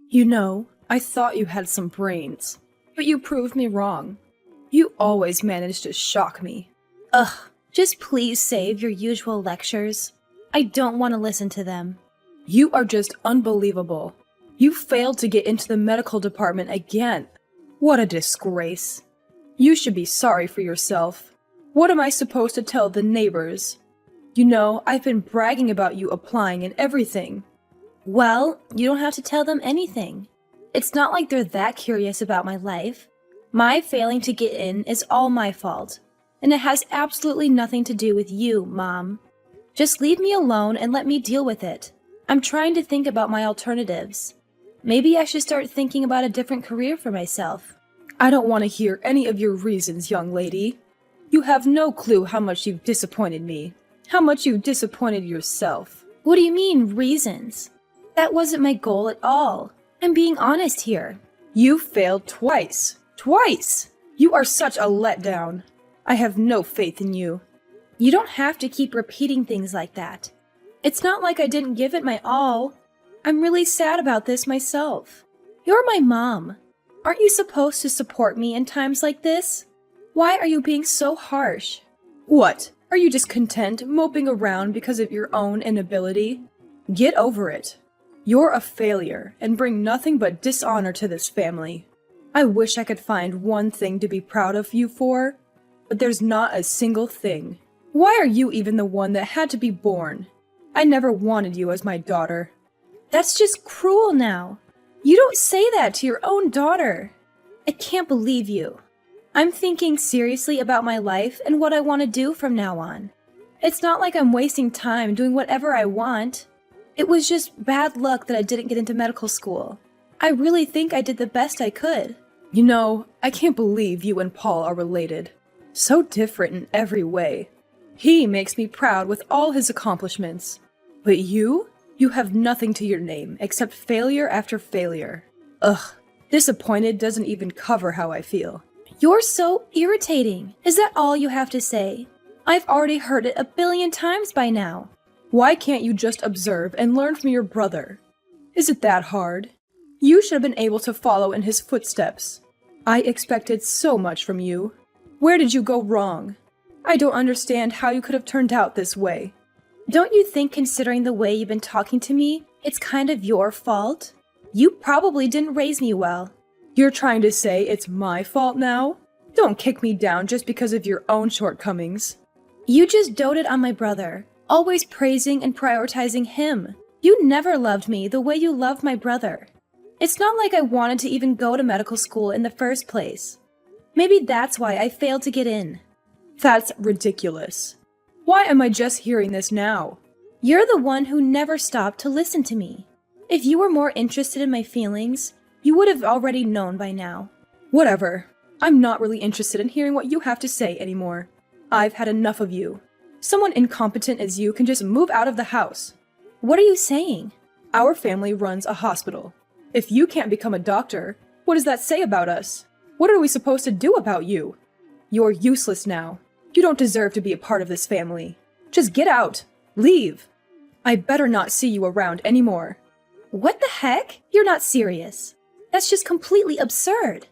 You know, I thought you had some brains, but you proved me wrong. You always manage to shock me. Ugh, just please save your usual lectures. I don't want to listen to them. You are just unbelievable. You failed to get into the medical department again. What a disgrace. You should be sorry for yourself. What am I supposed to tell the neighbors? You know, I've been bragging about you applying and everything. Well, you don't have to tell them anything. It's not like they're that curious about my life. My failing to get in is all my fault, and it has absolutely nothing to do with you, Mom. Just leave me alone and let me deal with it. I'm trying to think about my alternatives. Maybe I should start thinking about a different career for myself. I don't want to hear any of your reasons, young lady. You have no clue how much you've disappointed me, how much you've disappointed yourself. What do you mean, reasons? That wasn't my goal at all. I'm being honest here. You failed twice. Twice! You are such a letdown. I have no faith in you. You don't have to keep repeating things like that. It's not like I didn't give it my all. I'm really sad about this myself. You're my mom. Aren't you supposed to support me in times like this? Why are you being so harsh? What? Are you just content moping around because of your own inability? Get over it. You're a failure and bring nothing but dishonor to this family. I wish I could find one thing to be proud of you for, but there's not a single thing. Why are you even the one that had to be born? I never wanted you as my daughter. That's just cruel now. You don't say that to your own daughter. I can't believe you. I'm thinking seriously about my life and what I want to do from now on. It's not like I'm wasting time doing whatever I want. It was just bad luck that I didn't get into medical school. I really think I did the best I could. You know, I can't believe you and Paul are related. So different in every way. He makes me proud with all his accomplishments. But you have nothing to your name except failure after failure. Ugh, disappointed doesn't even cover how I feel. You're so irritating. Is that all you have to say? I've already heard it 1,000,000,000 times by now. Why can't you just observe and learn from your brother? Is it that hard? You should have been able to follow in his footsteps. I expected so much from you. Where did you go wrong? I don't understand how you could have turned out this way. Don't you think, considering the way you've been talking to me, it's kind of your fault? You probably didn't raise me well. You're trying to say it's my fault now? Don't kick me down just because of your own shortcomings. You just doted on my brother, always praising and prioritizing him. You never loved me the way you loved my brother. It's not like I wanted to even go to medical school in the first place. Maybe that's why I failed to get in. That's ridiculous. Why am I just hearing this now? You're the one who never stopped to listen to me. If you were more interested in my feelings, you would have already known by now. Whatever. I'm not really interested in hearing what you have to say anymore. I've had enough of you. Someone incompetent as you can just move out of the house. What are you saying? Our family runs a hospital. If you can't become a doctor, what does that say about us? What are we supposed to do about you? You're useless now. You don't deserve to be a part of this family. Just get out. Leave. I better not see you around anymore. What the heck? You're not serious. That's just completely absurd.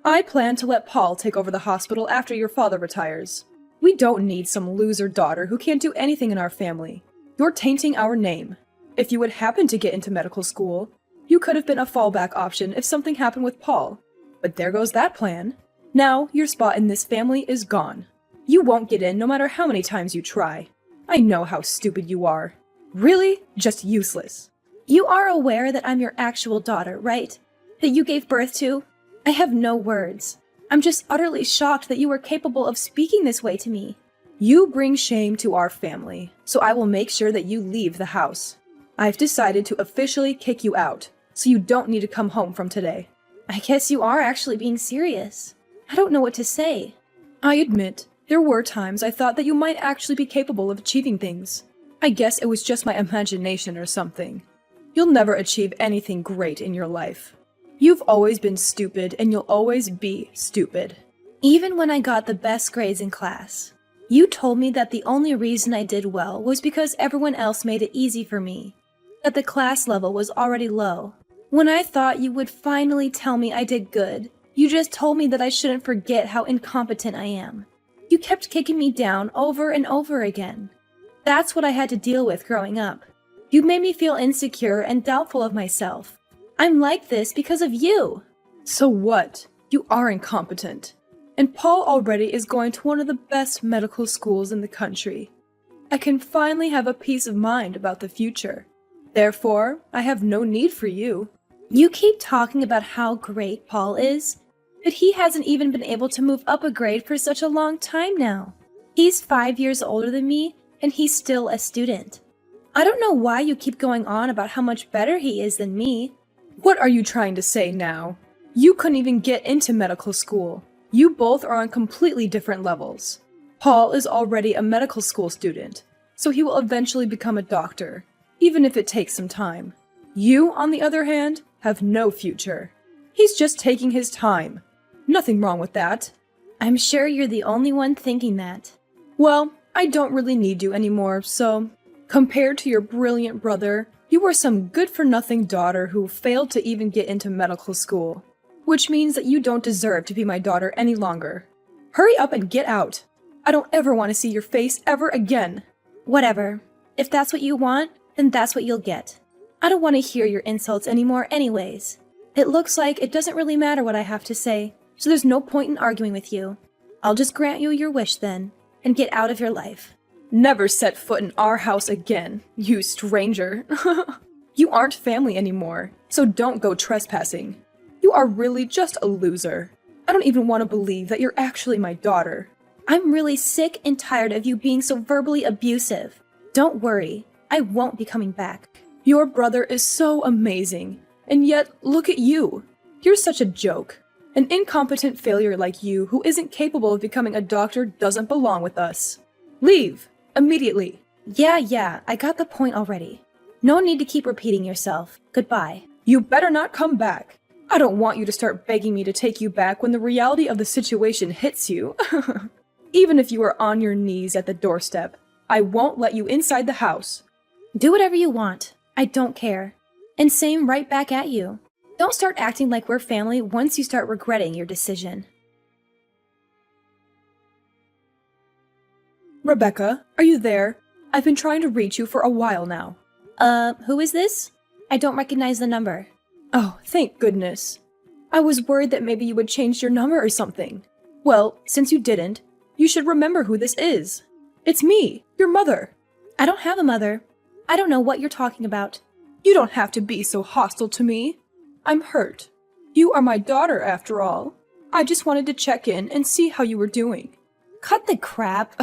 I plan to let Paul take over the hospital after your father retires. We don't need some loser daughter who can't do anything in our family. You're tainting our name. If you would happen to get into medical school, you could have been a fallback option if something happened with Paul. But there goes that plan. Now your spot in this family is gone. You won't get in no matter how many times you try. I know how stupid you are. Really? Just useless. You are aware that I'm your actual daughter, right? That you gave birth to? I have no words. I'm just utterly shocked that you were capable of speaking this way to me. You bring shame to our family, so I will make sure that you leave the house. I've decided to officially kick you out, so you don't need to come home from today. I guess you are actually being serious. I don't know what to say. I admit, there were times I thought that you might actually be capable of achieving things. I guess it was just my imagination or something. You'll never achieve anything great in your life. You've always been stupid, and you'll always be stupid. Even when I got the best grades in class, you told me that the only reason I did well was because everyone else made it easy for me, that the class level was already low. When I thought you would finally tell me I did good, you just told me that I shouldn't forget how incompetent I am. You kept kicking me down over and over again. That's what I had to deal with growing up. You made me feel insecure and doubtful of myself. I'm like this because of you. So what? You are incompetent. And Paul already is going to one of the best medical schools in the country. I can finally have a peace of mind about the future. Therefore, I have no need for you. You keep talking about how great Paul is, but he hasn't even been able to move up a grade for such a long time now. He's 5 years older than me, and he's still a student. I don't know why you keep going on about how much better he is than me. What are you trying to say now? You couldn't even get into medical school. You both are on completely different levels. Paul is already a medical school student, so he will eventually become a doctor, even if it takes some time. You, on the other hand, have no future. He's just taking his time. Nothing wrong with that. I'm sure you're the only one thinking that. Well, I don't really need you anymore, so compared to your brilliant brother, you are some good-for-nothing daughter who failed to even get into medical school, which means that you don't deserve to be my daughter any longer. Hurry up and get out. I don't ever want to see your face ever again. Whatever. If that's what you want, then that's what you'll get. I don't want to hear your insults anymore anyways. It looks like it doesn't really matter what I have to say, so there's no point in arguing with you. I'll just grant you your wish then, and get out of your life. Never set foot in our house again, you stranger. You aren't family anymore, so don't go trespassing. You are really just a loser. I don't even want to believe that you're actually my daughter. I'm really sick and tired of you being so verbally abusive. Don't worry, I won't be coming back. Your brother is so amazing, and yet look at you. You're such a joke. An incompetent failure like you who isn't capable of becoming a doctor doesn't belong with us. Leave, immediately. Yeah, I got the point already. No need to keep repeating yourself. Goodbye. You better not come back. I don't want you to start begging me to take you back when the reality of the situation hits you. Even if you are on your knees at the doorstep, I won't let you inside the house. Do whatever you want. I don't care. And same right back at you. Don't start acting like we're family once you start regretting your decision. Rebecca, are you there? I've been trying to reach you for a while now. Who is this? I don't recognize the number. Oh, thank goodness. I was worried that maybe you would change your number or something. Well, since you didn't, you should remember who this is. It's me, your mother. I don't have a mother. I don't know what you're talking about. You don't have to be so hostile to me. I'm hurt. You are my daughter, after all. I just wanted to check in and see how you were doing. Cut the crap.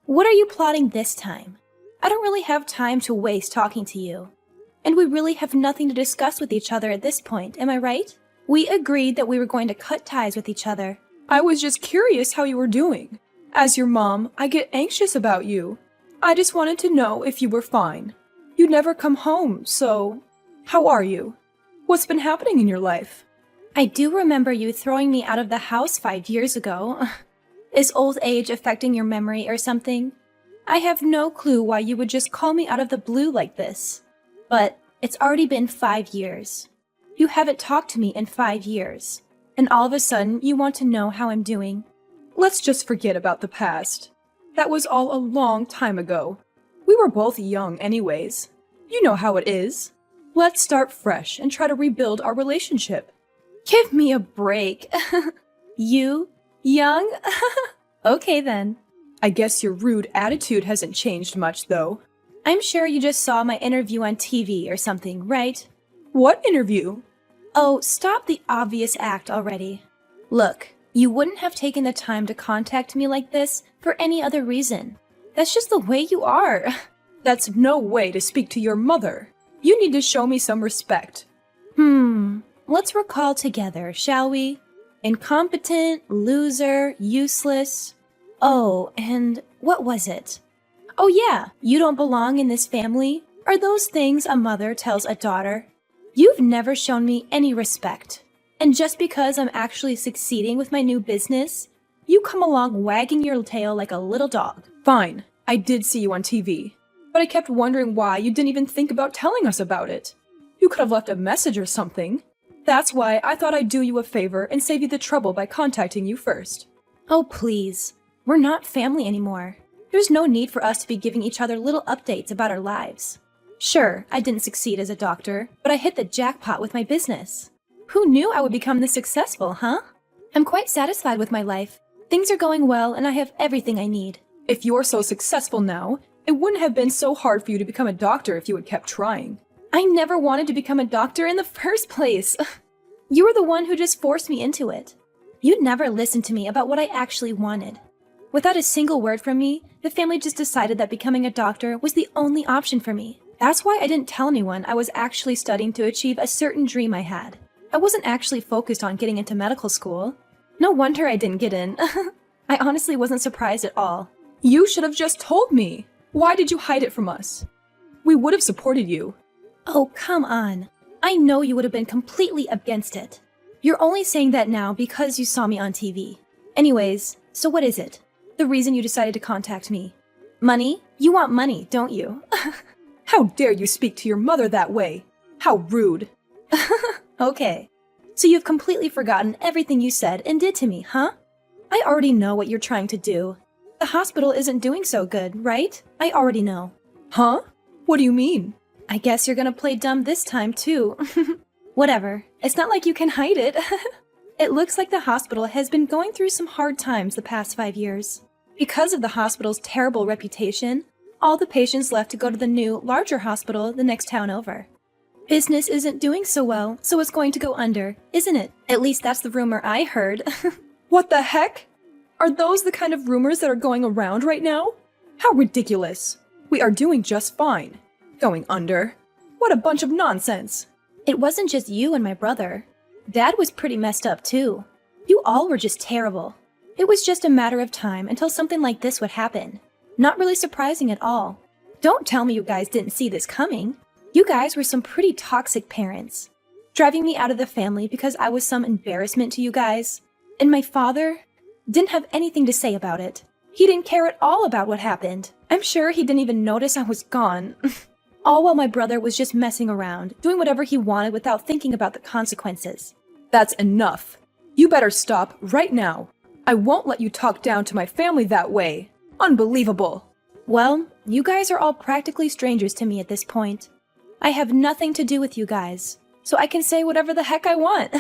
What are you plotting this time? I don't really have time to waste talking to you. And we really have nothing to discuss with each other at this point, am I right? We agreed that we were going to cut ties with each other. I was just curious how you were doing. As your mom, I get anxious about you. I just wanted to know if you were fine. You never come home, so how are you? What's been happening in your life? I do remember you throwing me out of the house 5 years ago. Is old age affecting your memory or something? I have no clue why you would just call me out of the blue like this. But it's already been 5 years. You haven't talked to me in 5 years. And all of a sudden, you want to know how I'm doing. Let's just forget about the past. That was all a long time ago. We were both young anyways. You know how it is. Let's start fresh and try to rebuild our relationship. Give me a break. You? Young? Okay then. I guess your rude attitude hasn't changed much, though. I'm sure you just saw my interview on TV or something, right? What interview? Oh, stop the obvious act already. Look, you wouldn't have taken the time to contact me like this for any other reason. That's just the way you are. That's no way to speak to your mother. You need to show me some respect. Let's recall together, shall we? Incompetent, loser, useless. Oh, and what was it? Oh yeah, you don't belong in this family. Are those things a mother tells a daughter? You've never shown me any respect. And just because I'm actually succeeding with my new business, you come along wagging your tail like a little dog. Fine, I did see you on TV, but I kept wondering why you didn't even think about telling us about it. You could have left a message or something. That's why I thought I'd do you a favor and save you the trouble by contacting you first. Oh, please. We're not family anymore. There's no need for us to be giving each other little updates about our lives. Sure, I didn't succeed as a doctor, but I hit the jackpot with my business. Who knew I would become this successful, huh? I'm quite satisfied with my life. Things are going well, and I have everything I need. If you're so successful now, it wouldn't have been so hard for you to become a doctor if you had kept trying. I never wanted to become a doctor in the first place. You were the one who just forced me into it. You never listened to me about what I actually wanted. Without a single word from me, the family just decided that becoming a doctor was the only option for me. That's why I didn't tell anyone I was actually studying to achieve a certain dream I had. I wasn't actually focused on getting into medical school. No wonder I didn't get in. I honestly wasn't surprised at all. You should have just told me. Why did you hide it from us? We would have supported you. Oh, come on. I know you would have been completely against it. You're only saying that now because you saw me on TV. Anyways, so what is it? The reason you decided to contact me? Money? You want money, don't you? How dare you speak to your mother that way? How rude. Okay. So you've completely forgotten everything you said and did to me, huh? I already know what you're trying to do. The hospital isn't doing so good, right? I already know. Huh? What do you mean? I guess you're gonna play dumb this time, too. Whatever. It's not like you can hide it. It looks like the hospital has been going through some hard times the past 5 years. Because of the hospital's terrible reputation, all the patients left to go to the new, larger hospital the next town over. Business isn't doing so well, so it's going to go under, isn't it? At least that's the rumor I heard. What the heck? Are those the kind of rumors that are going around right now? How ridiculous. We are doing just fine. Going under? What a bunch of nonsense. It wasn't just you and my brother. Dad was pretty messed up too. You all were just terrible. It was just a matter of time until something like this would happen. Not really surprising at all. Don't tell me you guys didn't see this coming. You guys were some pretty toxic parents. Driving me out of the family because I was some embarrassment to you guys. And my father didn't have anything to say about it. He didn't care at all about what happened. I'm sure he didn't even notice I was gone. All while my brother was just messing around, doing whatever he wanted without thinking about the consequences. That's enough. You better stop right now. I won't let you talk down to my family that way. Unbelievable. Well, you guys are all practically strangers to me at this point. I have nothing to do with you guys, so I can say whatever the heck I want.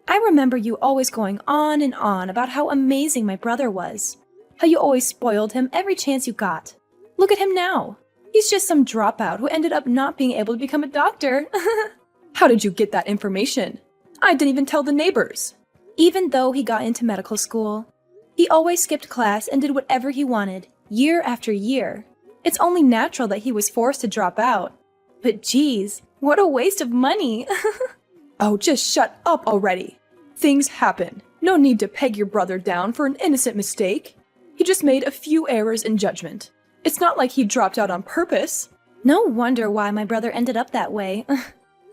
I remember you always going on and on about how amazing my brother was. How you always spoiled him every chance you got. Look at him now. He's just some dropout who ended up not being able to become a doctor. How did you get that information? I didn't even tell the neighbors. Even though he got into medical school, he always skipped class and did whatever he wanted, year after year. It's only natural that he was forced to drop out. But geez, what a waste of money. Oh, just shut up already. Things happen. No need to peg your brother down for an innocent mistake. He just made a few errors in judgment. It's not like he dropped out on purpose. No wonder why my brother ended up that way.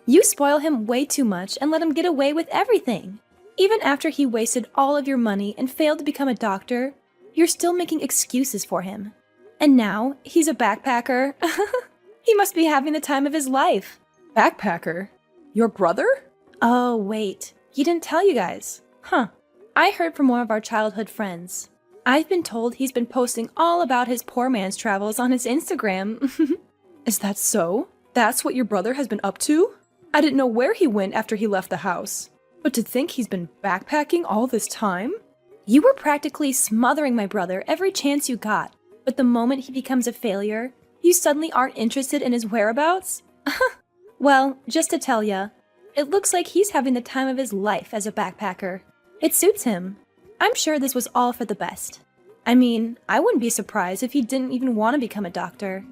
You spoil him way too much and let him get away with everything. Even after he wasted all of your money and failed to become a doctor, you're still making excuses for him. And now, he's a backpacker. He must be having the time of his life. Backpacker? Your brother? Oh, wait. He didn't tell you guys. Huh. I heard from one of our childhood friends. I've been told he's been posting all about his poor man's travels on his Instagram. Is that so? That's what your brother has been up to? I didn't know where he went after he left the house. But to think he's been backpacking all this time? You were practically smothering my brother every chance you got. But the moment he becomes a failure, you suddenly aren't interested in his whereabouts? Well, just to tell ya, it looks like he's having the time of his life as a backpacker. It suits him. I'm sure this was all for the best. I mean, I wouldn't be surprised if he didn't even want to become a doctor.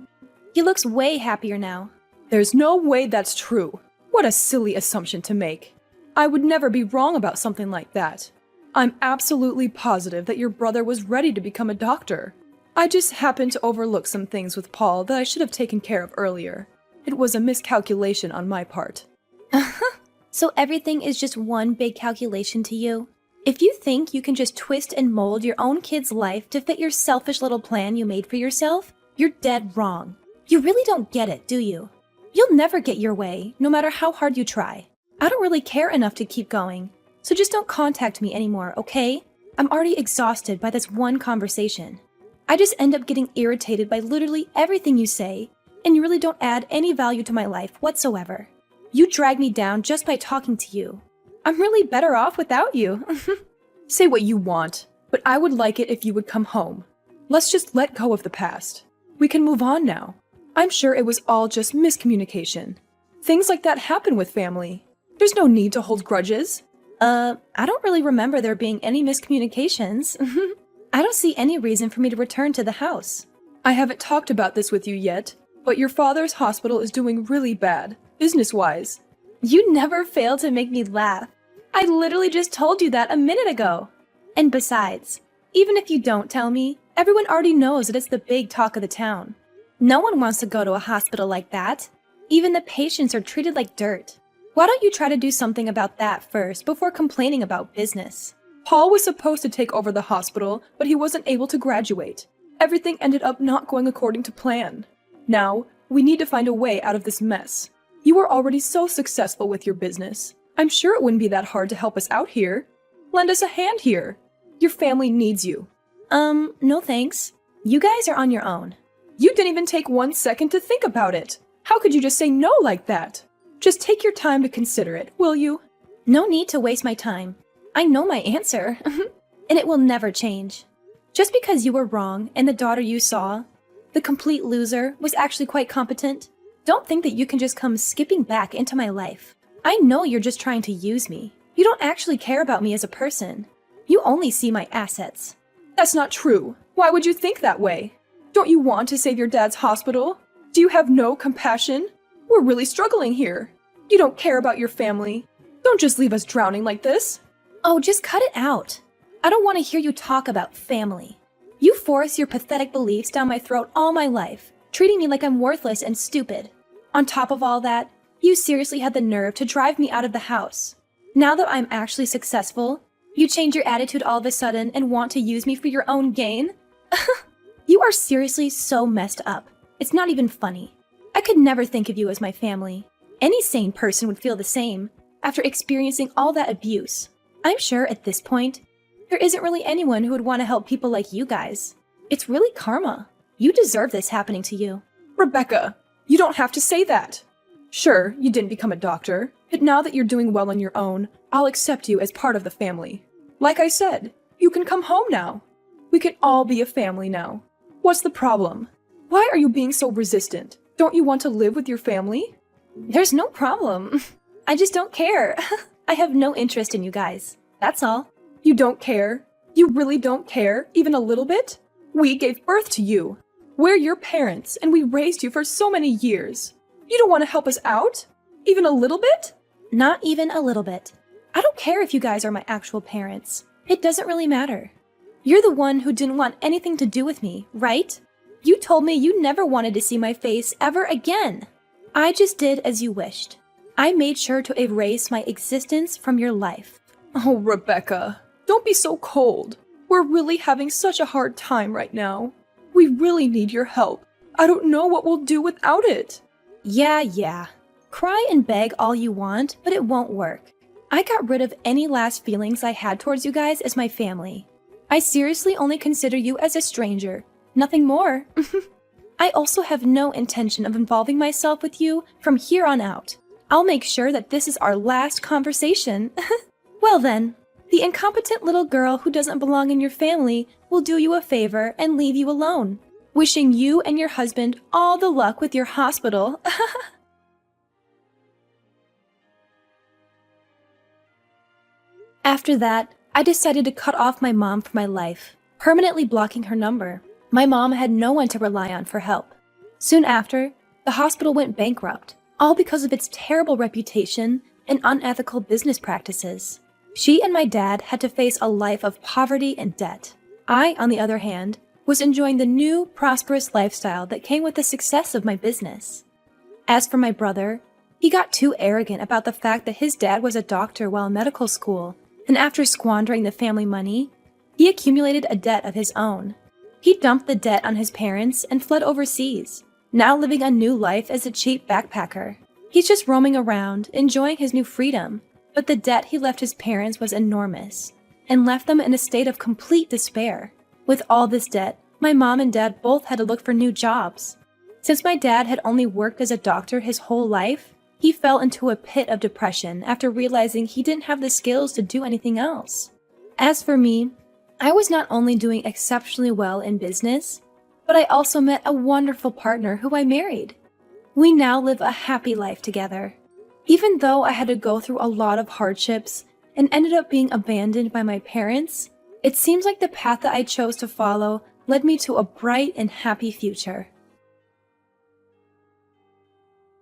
He looks way happier now. There's no way that's true. What a silly assumption to make. I would never be wrong about something like that. I'm absolutely positive that your brother was ready to become a doctor. I just happened to overlook some things with Paul that I should have taken care of earlier. It was a miscalculation on my part. So everything is just one big calculation to you? If you think you can just twist and mold your own kid's life to fit your selfish little plan you made for yourself, you're dead wrong. You really don't get it, do you? You'll never get your way, no matter how hard you try. I don't really care enough to keep going, so just don't contact me anymore, okay? I'm already exhausted by this one conversation. I just end up getting irritated by literally everything you say, and you really don't add any value to my life whatsoever. You drag me down just by talking to you. I'm really better off without you. Say what you want, but I would like it if you would come home. Let's just let go of the past. We can move on now. I'm sure it was all just miscommunication. Things like that happen with family. There's no need to hold grudges. I don't really remember there being any miscommunications. I don't see any reason for me to return to the house. I haven't talked about this with you yet, but your father's hospital is doing really bad, business-wise. You never fail to make me laugh. I literally just told you that a minute ago. And besides, even if you don't tell me, everyone already knows that it's the big talk of the town. No one wants to go to a hospital like that. Even the patients are treated like dirt. Why don't you try to do something about that first before complaining about business? Paul was supposed to take over the hospital, but he wasn't able to graduate. Everything ended up not going according to plan. Now, we need to find a way out of this mess. You are already so successful with your business. I'm sure it wouldn't be that hard to help us out here. Lend us a hand here. Your family needs you. No thanks. You guys are on your own. You didn't even take 1 second to think about it. How could you just say no like that? Just take your time to consider it, will you? No need to waste my time. I know my answer, and it will never change. Just because you were wrong and the daughter you saw, the complete loser, was actually quite competent, don't think that you can just come skipping back into my life. I know you're just trying to use me. You don't actually care about me as a person. You only see my assets. That's not true. Why would you think that way? Don't you want to save your dad's hospital? Do you have no compassion? We're really struggling here. You don't care about your family. Don't just leave us drowning like this. Oh, just cut it out. I don't want to hear you talk about family. You force your pathetic beliefs down my throat all my life, treating me like I'm worthless and stupid. On top of all that, you seriously had the nerve to drive me out of the house. Now that I'm actually successful, you change your attitude all of a sudden and want to use me for your own gain? You are seriously so messed up. It's not even funny. I could never think of you as my family. Any sane person would feel the same after experiencing all that abuse. I'm sure at this point, there isn't really anyone who would want to help people like you guys. It's really karma. You deserve this happening to you. Rebecca, you don't have to say that. Sure, you didn't become a doctor, but now that you're doing well on your own, I'll accept you as part of the family. Like I said, you can come home now. We can all be a family now. What's the problem? Why are you being so resistant? Don't you want to live with your family? There's no problem. I just don't care. I have no interest in you guys. That's all. You don't care? You really don't care, even a little bit? We gave birth to you. We're your parents, and we raised you for so many years. You don't want to help us out? Even a little bit? Not even a little bit. I don't care if you guys are my actual parents. It doesn't really matter. You're the one who didn't want anything to do with me, right? You told me you never wanted to see my face ever again. I just did as you wished. I made sure to erase my existence from your life. Oh, Rebecca, don't be so cold. We're really having such a hard time right now. We really need your help. I don't know what we'll do without it. Yeah. Cry and beg all you want, but it won't work. I got rid of any last feelings I had towards you guys as my family. I seriously only consider you as a stranger. Nothing more. I also have no intention of involving myself with you from here on out. I'll make sure that this is our last conversation. Well then, the incompetent little girl who doesn't belong in your family will do you a favor and leave you alone. Wishing you and your husband all the luck with your hospital. After that, I decided to cut off my mom from my life, permanently blocking her number. My mom had no one to rely on for help. Soon after, the hospital went bankrupt, all because of its terrible reputation and unethical business practices. She and my dad had to face a life of poverty and debt. I, on the other hand, was enjoying the new, prosperous lifestyle that came with the success of my business. As for my brother, he got too arrogant about the fact that his dad was a doctor while in medical school, and after squandering the family money, he accumulated a debt of his own. He dumped the debt on his parents and fled overseas. now living a new life as a cheap backpacker. He's just roaming around, enjoying his new freedom, but the debt he left his parents was enormous, and left them in a state of complete despair. With all this debt, my mom and dad both had to look for new jobs. Since my dad had only worked as a doctor his whole life, he fell into a pit of depression after realizing he didn't have the skills to do anything else. As for me, I was not only doing exceptionally well in business, but I also met a wonderful partner who I married. We now live a happy life together. Even though I had to go through a lot of hardships and ended up being abandoned by my parents, it seems like the path that I chose to follow led me to a bright and happy future.